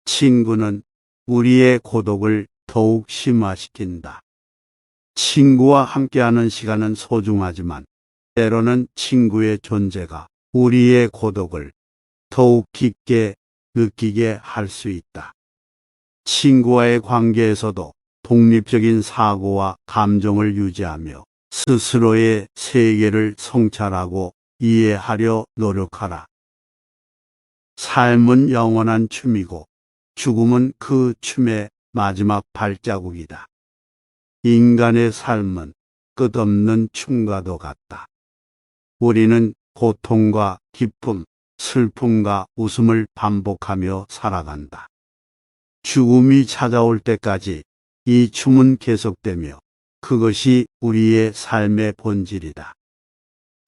친구는 우리의 고독을 더욱 심화시킨다. 친구와 함께하는 시간은 소중하지만 때로는 친구의 존재가 우리의 고독을 더욱 깊게 느끼게 할 수 있다. 친구와의 관계에서도 독립적인 사고와 감정을 유지하며 스스로의 세계를 성찰하고 이해하려 노력하라. 삶은 영원한 춤이고 죽음은 그 춤의 마지막 발자국이다. 인간의 삶은 끝없는 춤과도 같다. 우리는 고통과 기쁨, 슬픔과 웃음을 반복하며 살아간다. 죽음이 찾아올 때까지 이 춤은 계속되며 그것이 우리의 삶의 본질이다.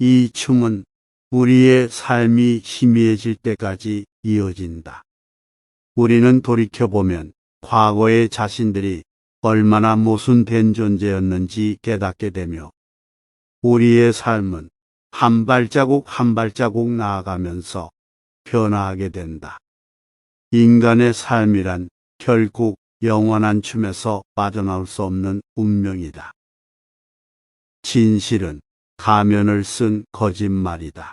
이 춤은 우리의 삶이 희미해질 때까지 이어진다. 우리는 돌이켜보면 과거의 자신들이 얼마나 모순된 존재였는지 깨닫게 되며 우리의 삶은 한 발자국 한 발자국 나아가면서 변화하게 된다. 인간의 삶이란 결국 영원한 춤에서 빠져나올 수 없는 운명이다. 진실은 가면을 쓴 거짓말이다.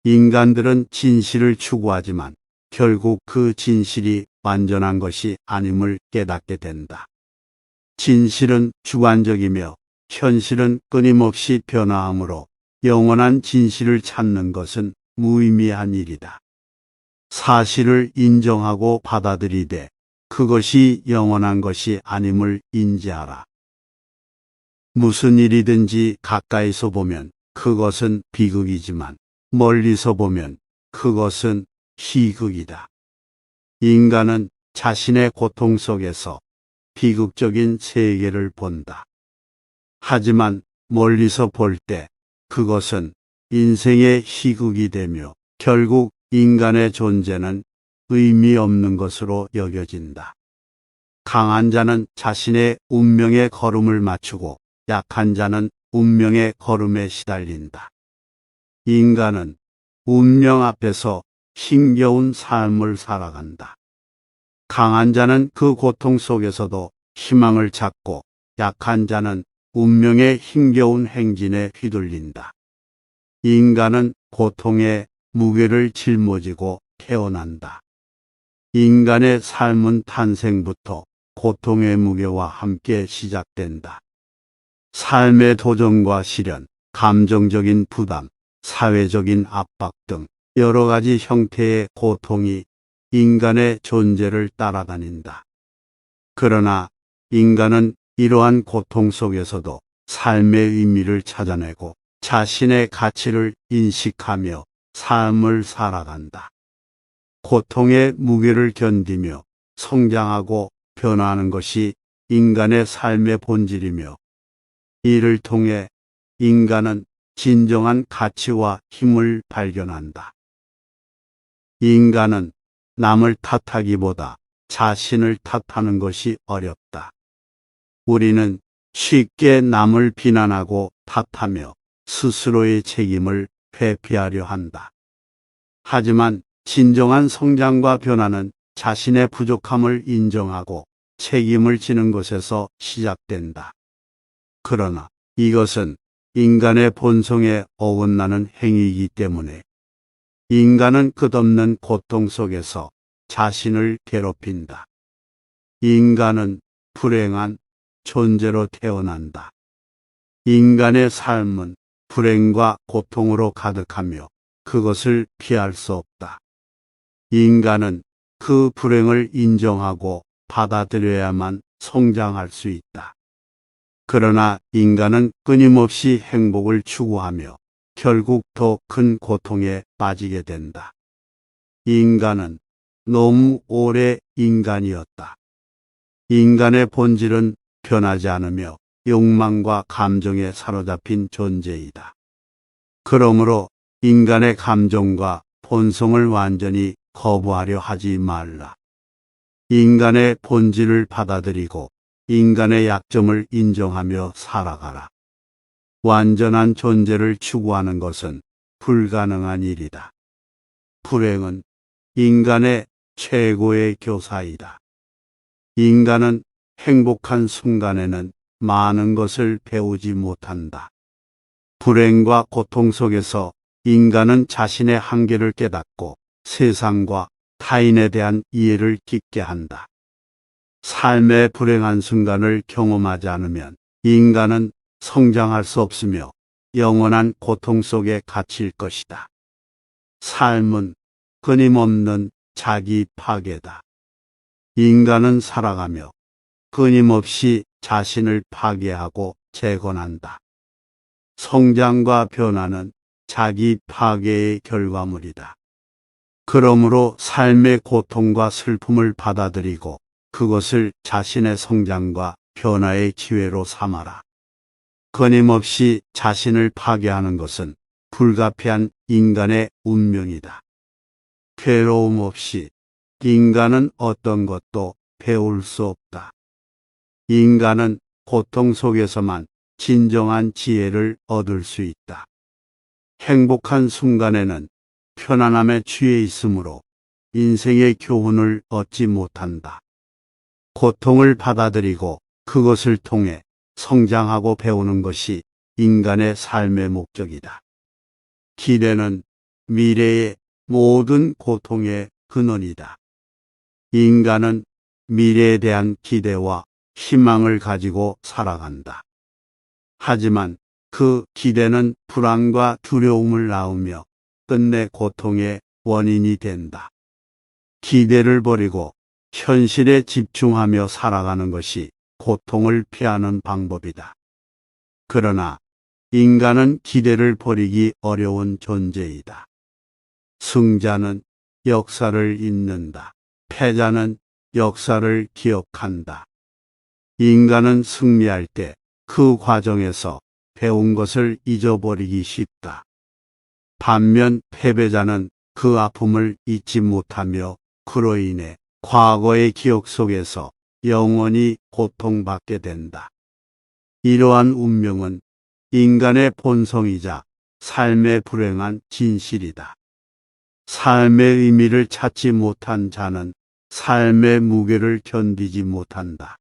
인간들은 진실을 추구하지만 결국 그 진실이 완전한 것이 아님을 깨닫게 된다. 진실은 주관적이며 현실은 끊임없이 변화하므로 영원한 진실을 찾는 것은 무의미한 일이다. 사실을 인정하고 받아들이되 그것이 영원한 것이 아님을 인지하라. 무슨 일이든지 가까이서 보면 그것은 비극이지만 멀리서 보면 그것은 희극이다. 인간은 자신의 고통 속에서 비극적인 세계를 본다. 하지만 멀리서 볼 때 그것은 인생의 희극이 되며 결국 인간의 존재는 의미 없는 것으로 여겨진다. 강한 자는 자신의 운명의 걸음을 맞추고 약한 자는 운명의 걸음에 시달린다. 인간은 운명 앞에서 힘겨운 삶을 살아간다. 강한 자는 그 고통 속에서도 희망을 찾고 약한 자는 운명의 힘겨운 행진에 휘둘린다. 인간은 고통의 무게를 짊어지고 태어난다. 인간의 삶은 탄생부터 고통의 무게와 함께 시작된다. 삶의 도전과 시련, 감정적인 부담, 사회적인 압박 등 여러 가지 형태의 고통이 인간의 존재를 따라다닌다. 그러나 인간은 이러한 고통 속에서도 삶의 의미를 찾아내고 자신의 가치를 인식하며 삶을 살아간다. 고통의 무게를 견디며 성장하고 변화하는 것이 인간의 삶의 본질이며 이를 통해 인간은 진정한 가치와 힘을 발견한다. 인간은 남을 탓하기보다 자신을 탓하는 것이 어렵다. 우리는 쉽게 남을 비난하고 탓하며 스스로의 책임을 회피하려 한다. 하지만 진정한 성장과 변화는 자신의 부족함을 인정하고 책임을 지는 것에서 시작된다. 그러나 이것은 인간의 본성에 어긋나는 행위이기 때문에 인간은 끝없는 고통 속에서 자신을 괴롭힌다. 인간은 불행한 존재로 태어난다. 인간의 삶은 불행과 고통으로 가득하며 그것을 피할 수 없다. 인간은 그 불행을 인정하고 받아들여야만 성장할 수 있다. 그러나 인간은 끊임없이 행복을 추구하며 결국 더 큰 고통에 빠지게 된다. 인간은 너무 오래 인간이었다. 인간의 본질은 변하지 않으며 욕망과 감정에 사로잡힌 존재이다. 그러므로 인간의 감정과 본성을 완전히 거부하려 하지 말라. 인간의 본질을 받아들이고 인간의 약점을 인정하며 살아가라. 완전한 존재를 추구하는 것은 불가능한 일이다. 불행은 인간의 최고의 교사이다. 인간은 행복한 순간에는 많은 것을 배우지 못한다. 불행과 고통 속에서 인간은 자신의 한계를 깨닫고 세상과 타인에 대한 이해를 깊게 한다. 삶의 불행한 순간을 경험하지 않으면 인간은 성장할 수 없으며 영원한 고통 속에 갇힐 것이다. 삶은 끊임없는 자기 파괴다. 인간은 살아가며 끊임없이 자신을 파괴하고 재건한다. 성장과 변화는 자기 파괴의 결과물이다. 그러므로 삶의 고통과 슬픔을 받아들이고 그것을 자신의 성장과 변화의 기회로 삼아라. 끊임없이 자신을 파괴하는 것은 불가피한 인간의 운명이다. 괴로움 없이 인간은 어떤 것도 배울 수 없다. 인간은 고통 속에서만 진정한 지혜를 얻을 수 있다. 행복한 순간에는 편안함에 취해 있으므로 인생의 교훈을 얻지 못한다. 고통을 받아들이고 그것을 통해 성장하고 배우는 것이 인간의 삶의 목적이다. 기대는 미래의 모든 고통의 근원이다. 인간은 미래에 대한 기대와 희망을 가지고 살아간다. 하지만 그 기대는 불안과 두려움을 낳으며 끝내 고통의 원인이 된다. 기대를 버리고 현실에 집중하며 살아가는 것이 고통을 피하는 방법이다. 그러나 인간은 기대를 버리기 어려운 존재이다. 승자는 역사를 잊는다. 패자는 역사를 기억한다. 인간은 승리할 때 그 과정에서 배운 것을 잊어버리기 쉽다. 반면 패배자는 그 아픔을 잊지 못하며 그로 인해 과거의 기억 속에서 영원히 고통받게 된다. 이러한 운명은 인간의 본성이자 삶의 불행한 진실이다. 삶의 의미를 찾지 못한 자는 삶의 무게를 견디지 못한다.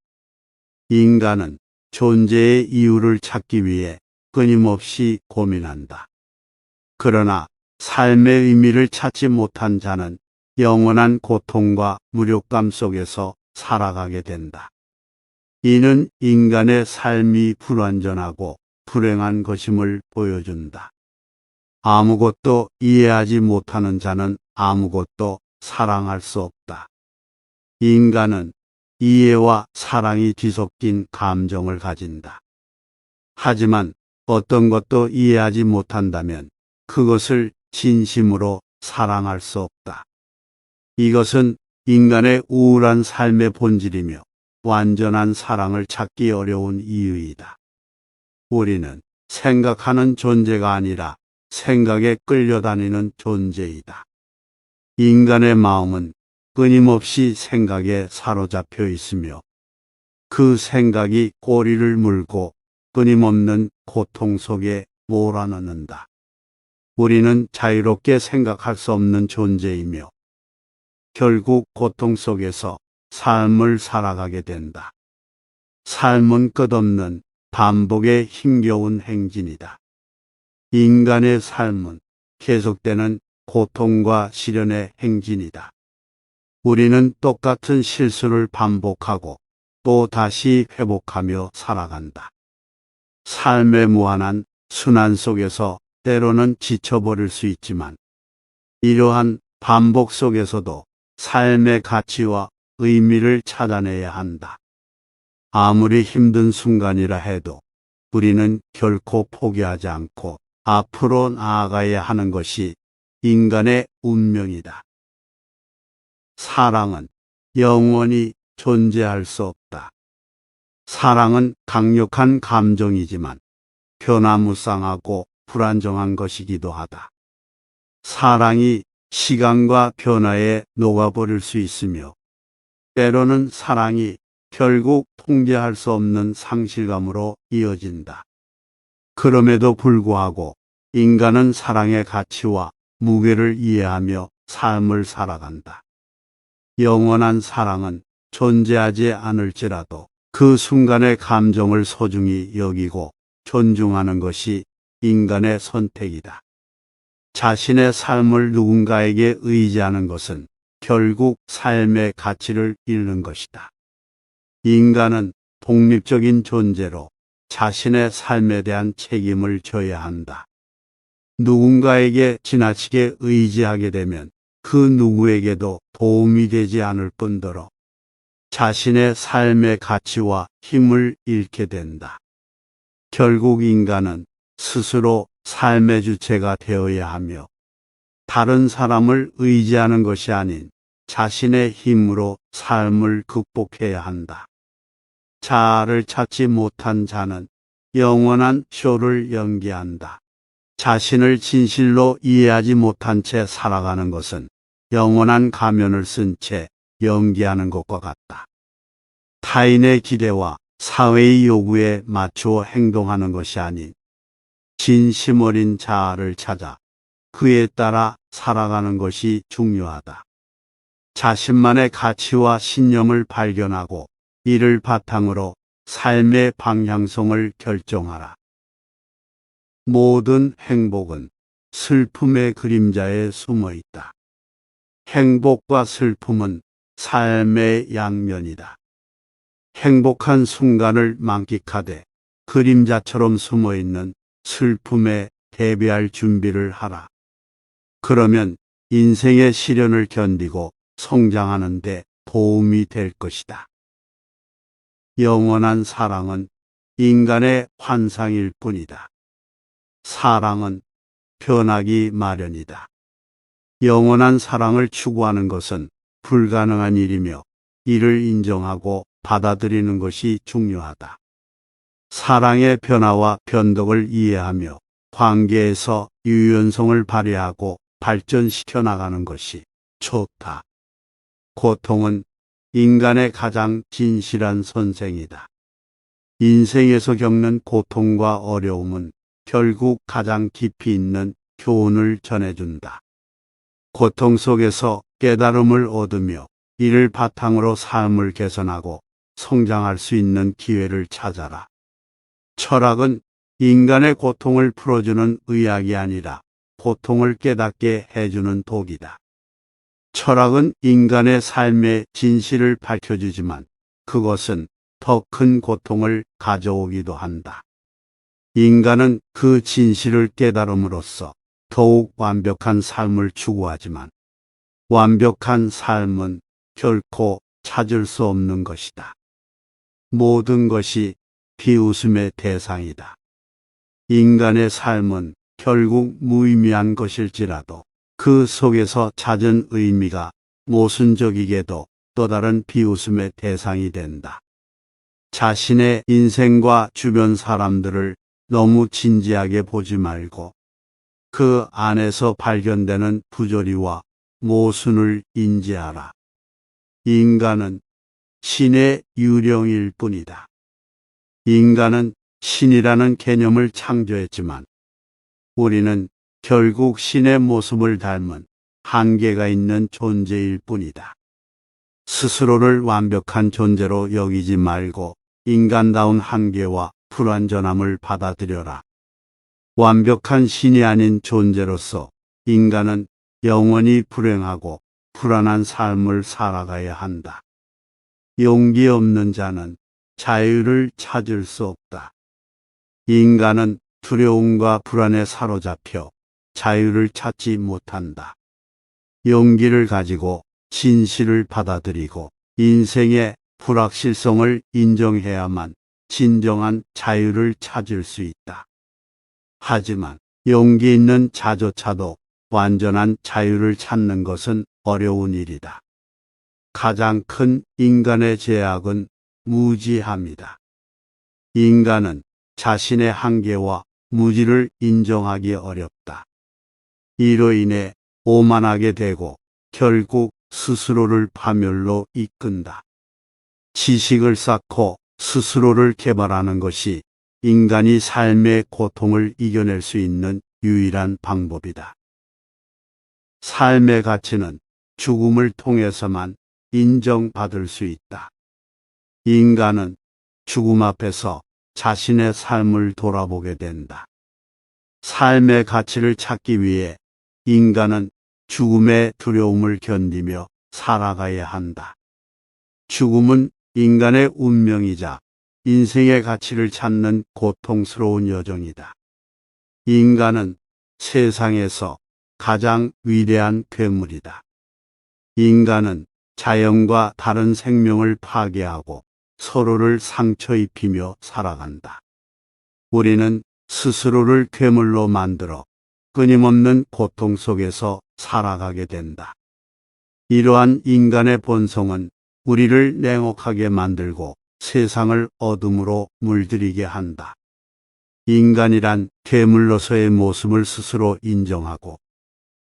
인간은 존재의 이유를 찾기 위해 끊임없이 고민한다. 그러나 삶의 의미를 찾지 못한 자는 영원한 고통과 무력감 속에서 살아가게 된다. 이는 인간의 삶이 불완전하고 불행한 것임을 보여준다. 아무것도 이해하지 못하는 자는 아무것도 사랑할 수 없다. 인간은 이해와 사랑이 뒤섞인 감정을 가진다. 하지만 어떤 것도 이해하지 못한다면 그것을 진심으로 사랑할 수 없다. 이것은 인간의 우울한 삶의 본질이며 완전한 사랑을 찾기 어려운 이유이다. 우리는 생각하는 존재가 아니라 생각에 끌려다니는 존재이다. 인간의 마음은 끊임없이 생각에 사로잡혀 있으며 그 생각이 꼬리를 물고 끊임없는 고통 속에 몰아넣는다. 우리는 자유롭게 생각할 수 없는 존재이며 결국 고통 속에서 삶을 살아가게 된다. 삶은 끝없는 반복의 힘겨운 행진이다. 인간의 삶은 계속되는 고통과 시련의 행진이다. 우리는 똑같은 실수를 반복하고 또 다시 회복하며 살아간다. 삶의 무한한 순환 속에서 때로는 지쳐버릴 수 있지만 이러한 반복 속에서도 삶의 가치와 의미를 찾아내야 한다. 아무리 힘든 순간이라 해도 우리는 결코 포기하지 않고 앞으로 나아가야 하는 것이 인간의 운명이다. 사랑은 영원히 존재할 수 없다. 사랑은 강력한 감정이지만 변화무쌍하고 불안정한 것이기도 하다. 사랑이 시간과 변화에 녹아버릴 수 있으며 때로는 사랑이 결국 통제할 수 없는 상실감으로 이어진다. 그럼에도 불구하고 인간은 사랑의 가치와 무게를 이해하며 삶을 살아간다. 영원한 사랑은 존재하지 않을지라도 그 순간의 감정을 소중히 여기고 존중하는 것이 인간의 선택이다. 자신의 삶을 누군가에게 의지하는 것은 결국 삶의 가치를 잃는 것이다. 인간은 독립적인 존재로 자신의 삶에 대한 책임을 져야 한다. 누군가에게 지나치게 의지하게 되면 그 누구에게도 도움이 되지 않을 뿐더러 자신의 삶의 가치와 힘을 잃게 된다. 결국 인간은 스스로 삶의 주체가 되어야 하며 다른 사람을 의지하는 것이 아닌 자신의 힘으로 삶을 극복해야 한다. 자아를 찾지 못한 자는 영원한 쇼를 연기한다. 자신을 진실로 이해하지 못한 채 살아가는 것은 영원한 가면을 쓴 채 연기하는 것과 같다. 타인의 기대와 사회의 요구에 맞추어 행동하는 것이 아닌 진심 어린 자아를 찾아 그에 따라 살아가는 것이 중요하다. 자신만의 가치와 신념을 발견하고 이를 바탕으로 삶의 방향성을 결정하라. 모든 행복은 슬픔의 그림자에 숨어 있다. 행복과 슬픔은 삶의 양면이다. 행복한 순간을 만끽하되 그림자처럼 숨어 있는 슬픔에 대비할 준비를 하라. 그러면 인생의 시련을 견디고 성장하는 데 도움이 될 것이다. 영원한 사랑은 인간의 환상일 뿐이다. 사랑은 변하기 마련이다. 영원한 사랑을 추구하는 것은 불가능한 일이며 이를 인정하고 받아들이는 것이 중요하다. 사랑의 변화와 변덕을 이해하며 관계에서 유연성을 발휘하고 발전시켜 나가는 것이 좋다. 고통은 인간의 가장 진실한 선생이다. 인생에서 겪는 고통과 어려움은 결국 가장 깊이 있는 교훈을 전해준다. 고통 속에서 깨달음을 얻으며 이를 바탕으로 삶을 개선하고 성장할 수 있는 기회를 찾아라. 철학은 인간의 고통을 풀어주는 의학이 아니라 고통을 깨닫게 해주는 독이다. 철학은 인간의 삶의 진실을 밝혀주지만 그것은 더 큰 고통을 가져오기도 한다. 인간은 그 진실을 깨달음으로써 더욱 완벽한 삶을 추구하지만 완벽한 삶은 결코 찾을 수 없는 것이다. 모든 것이 비웃음의 대상이다. 인간의 삶은 결국 무의미한 것일지라도 그 속에서 찾은 의미가 모순적이게도 또 다른 비웃음의 대상이 된다. 자신의 인생과 주변 사람들을 너무 진지하게 보지 말고 그 안에서 발견되는 부조리와 모순을 인지하라. 인간은 신의 유령일 뿐이다. 인간은 신이라는 개념을 창조했지만 우리는 결국 신의 모습을 닮은 한계가 있는 존재일 뿐이다. 스스로를 완벽한 존재로 여기지 말고 인간다운 한계와 불완전함을 받아들여라. 완벽한 신이 아닌 존재로서 인간은 영원히 불행하고 불안한 삶을 살아가야 한다. 용기 없는 자는 자유를 찾을 수 없다. 인간은 두려움과 불안에 사로잡혀 자유를 찾지 못한다. 용기를 가지고 진실을 받아들이고 인생의 불확실성을 인정해야만 진정한 자유를 찾을 수 있다. 하지만 용기 있는 자조차도 완전한 자유를 찾는 것은 어려운 일이다. 가장 큰 인간의 죄악은 무지함이다. 인간은 자신의 한계와 무지를 인정하기 어렵다. 이로 인해 오만하게 되고 결국 스스로를 파멸로 이끈다. 지식을 쌓고 스스로를 개발하는 것이 인간이 삶의 고통을 이겨낼 수 있는 유일한 방법이다. 삶의 가치는 죽음을 통해서만 인정받을 수 있다. 인간은 죽음 앞에서 자신의 삶을 돌아보게 된다. 삶의 가치를 찾기 위해 인간은 죽음의 두려움을 견디며 살아가야 한다. 죽음은 인간의 운명이자 인생의 가치를 찾는 고통스러운 여정이다. 인간은 세상에서 가장 위대한 괴물이다. 인간은 자연과 다른 생명을 파괴하고 서로를 상처 입히며 살아간다. 우리는 스스로를 괴물로 만들어 끊임없는 고통 속에서 살아가게 된다. 이러한 인간의 본성은 우리를 냉혹하게 만들고 세상을 어둠으로 물들이게 한다. 인간이란 괴물로서의 모습을 스스로 인정하고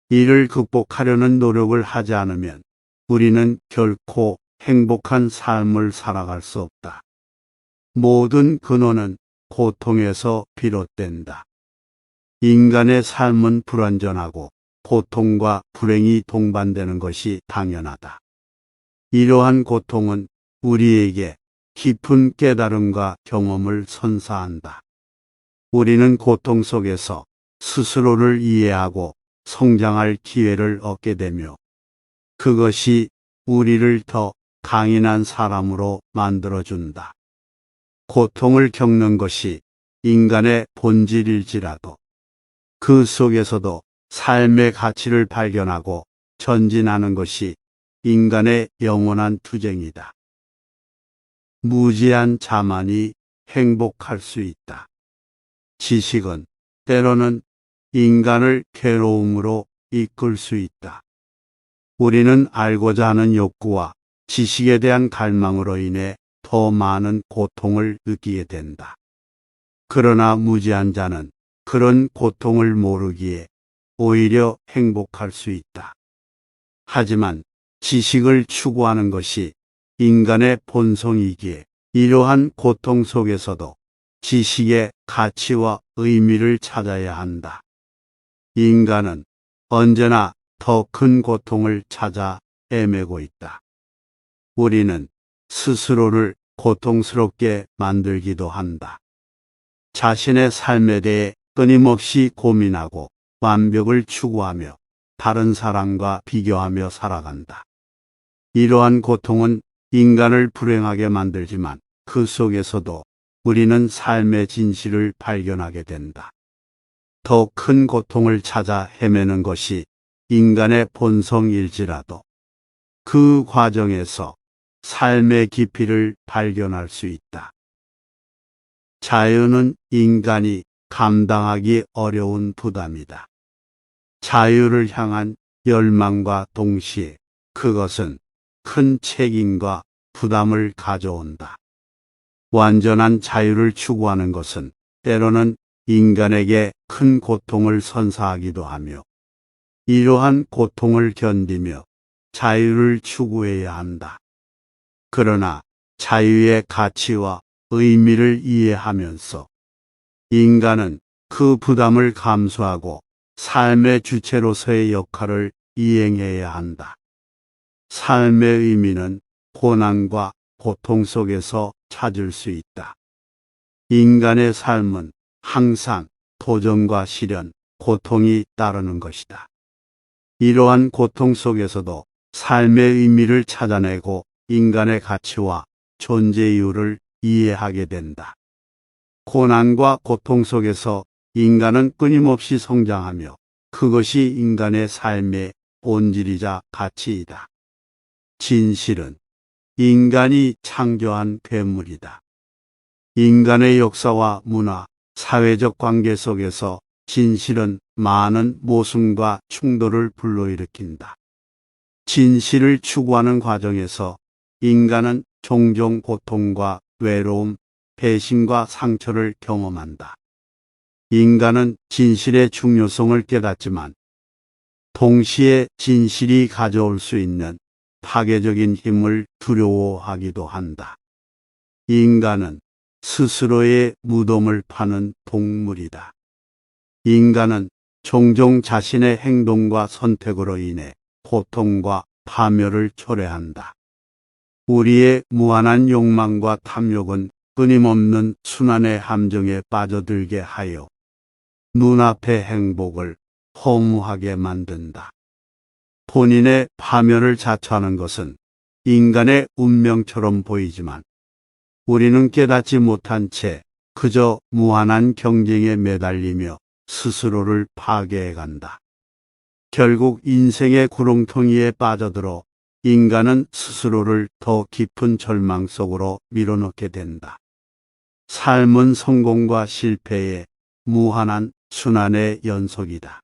이를 극복하려는 노력을 하지 않으면 우리는 결코 행복한 삶을 살아갈 수 없다. 모든 근원은 고통에서 비롯된다. 인간의 삶은 불완전하고 고통과 불행이 동반되는 것이 당연하다. 이러한 고통은 우리에게 깊은 깨달음과 경험을 선사한다. 우리는 고통 속에서 스스로를 이해하고 성장할 기회를 얻게 되며 그것이 우리를 더 강인한 사람으로 만들어준다. 고통을 겪는 것이 인간의 본질일지라도 그 속에서도 삶의 가치를 발견하고 전진하는 것이 인간의 영원한 투쟁이다. 무지한 자만이 행복할 수 있다. 지식은 때로는 인간을 괴로움으로 이끌 수 있다. 우리는 알고자 하는 욕구와 지식에 대한 갈망으로 인해 더 많은 고통을 느끼게 된다. 그러나 무지한 자는 그런 고통을 모르기에 오히려 행복할 수 있다. 하지만 지식을 추구하는 것이 인간의 본성이기에 이러한 고통 속에서도 지식의 가치와 의미를 찾아야 한다. 인간은 언제나 더 큰 고통을 찾아 헤매고 있다. 우리는 스스로를 고통스럽게 만들기도 한다. 자신의 삶에 대해 끊임없이 고민하고 완벽을 추구하며 다른 사람과 비교하며 살아간다. 이러한 고통은 인간을 불행하게 만들지만 그 속에서도 우리는 삶의 진실을 발견하게 된다. 더 큰 고통을 찾아 헤매는 것이 인간의 본성일지라도 그 과정에서 삶의 깊이를 발견할 수 있다. 자유는 인간이 감당하기 어려운 부담이다. 자유를 향한 열망과 동시에 그것은 큰 책임과 부담을 가져온다. 완전한 자유를 추구하는 것은 때로는 인간에게 큰 고통을 선사하기도 하며 이러한 고통을 견디며 자유를 추구해야 한다. 그러나 자유의 가치와 의미를 이해하면서 인간은 그 부담을 감수하고 삶의 주체로서의 역할을 이행해야 한다. 삶의 의미는 고난과 고통 속에서 찾을 수 있다. 인간의 삶은 항상 도전과 시련, 고통이 따르는 것이다. 이러한 고통 속에서도 삶의 의미를 찾아내고 인간의 가치와 존재 이유를 이해하게 된다. 고난과 고통 속에서 인간은 끊임없이 성장하며 그것이 인간의 삶의 본질이자 가치이다. 진실은 인간이 창조한 괴물이다. 인간의 역사와 문화, 사회적 관계 속에서 진실은 많은 모순과 충돌을 불러일으킨다. 진실을 추구하는 과정에서 인간은 종종 고통과 외로움, 배신과 상처를 경험한다. 인간은 진실의 중요성을 깨닫지만 동시에 진실이 가져올 수 있는 파괴적인 힘을 두려워하기도 한다. 인간은 스스로의 무덤을 파는 동물이다. 인간은 종종 자신의 행동과 선택으로 인해 고통과 파멸을 초래한다. 우리의 무한한 욕망과 탐욕은 끊임없는 순환의 함정에 빠져들게 하여 눈앞의 행복을 허무하게 만든다. 본인의 파멸을 자처하는 것은 인간의 운명처럼 보이지만 우리는 깨닫지 못한 채 그저 무한한 경쟁에 매달리며 스스로를 파괴해간다. 결국 인생의 구렁텅이에 빠져들어 인간은 스스로를 더 깊은 절망 속으로 밀어넣게 된다. 삶은 성공과 실패의 무한한 순환의 연속이다.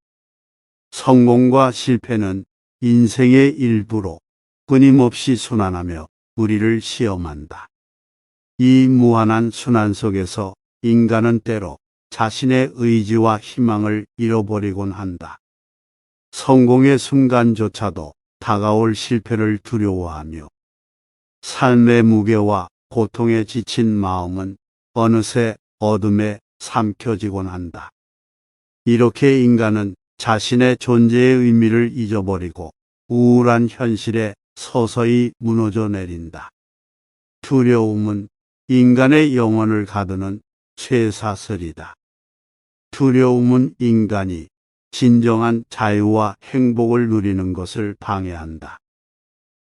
성공과 실패는 인생의 일부로 끊임없이 순환하며 우리를 시험한다. 이 무한한 순환 속에서 인간은 때로 자신의 의지와 희망을 잃어버리곤 한다. 성공의 순간조차도 다가올 실패를 두려워하며 삶의 무게와 고통에 지친 마음은 어느새 어둠에 삼켜지곤 한다. 이렇게 인간은 자신의 존재의 의미를 잊어버리고 우울한 현실에 서서히 무너져 내린다. 두려움은 인간의 영혼을 가두는 쇠사슬이다. 두려움은 인간이 진정한 자유와 행복을 누리는 것을 방해한다.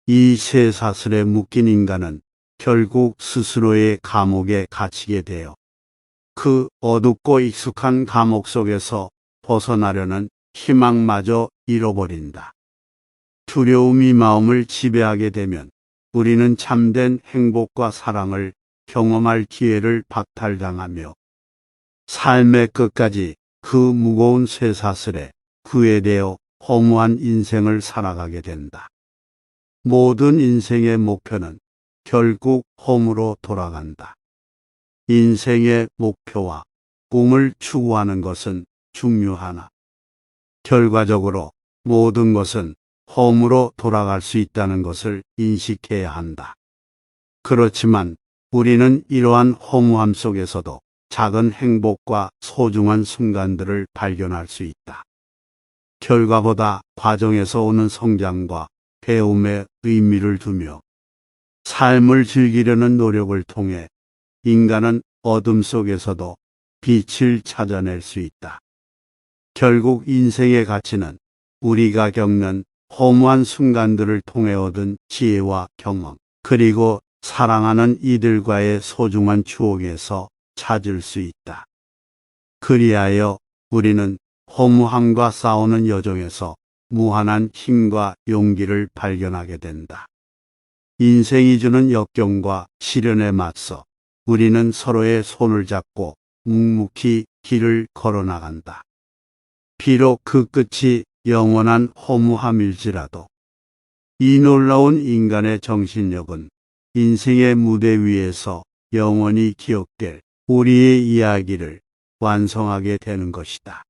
이 쇠사슬에 묶인 인간은 결국 스스로의 감옥에 갇히게 되어 그 어둡고 익숙한 감옥 속에서 벗어나려는 희망마저 잃어버린다. 두려움이 마음을 지배하게 되면 우리는 참된 행복과 사랑을 경험할 기회를 박탈당하며 삶의 끝까지 그 무거운 쇠사슬에 구애되어 허무한 인생을 살아가게 된다. 모든 인생의 목표는 결국 홈으로 돌아간다. 인생의 목표와 꿈을 추구하는 것은 중요하나 결과적으로 모든 것은 홈으로 돌아갈 수 있다는 것을 인식해야 한다. 그렇지만 우리는 이러한 허무함 속에서도 작은 행복과 소중한 순간들을 발견할 수 있다. 결과보다 과정에서 오는 성장과 배움에 의미를 두며 삶을 즐기려는 노력을 통해 인간은 어둠 속에서도 빛을 찾아낼 수 있다. 결국 인생의 가치는 우리가 겪는 허무한 순간들을 통해 얻은 지혜와 경험, 그리고 사랑하는 이들과의 소중한 추억에서 찾을 수 있다. 그리하여 우리는 허무함과 싸우는 여정에서 무한한 힘과 용기를 발견하게 된다. 인생이 주는 역경과 시련에 맞서 우리는 서로의 손을 잡고 묵묵히 길을 걸어나간다. 비록 그 끝이 영원한 허무함일지라도 이 놀라운 인간의 정신력은 인생의 무대 위에서 영원히 기억될 우리의 이야기를 완성하게 되는 것이다.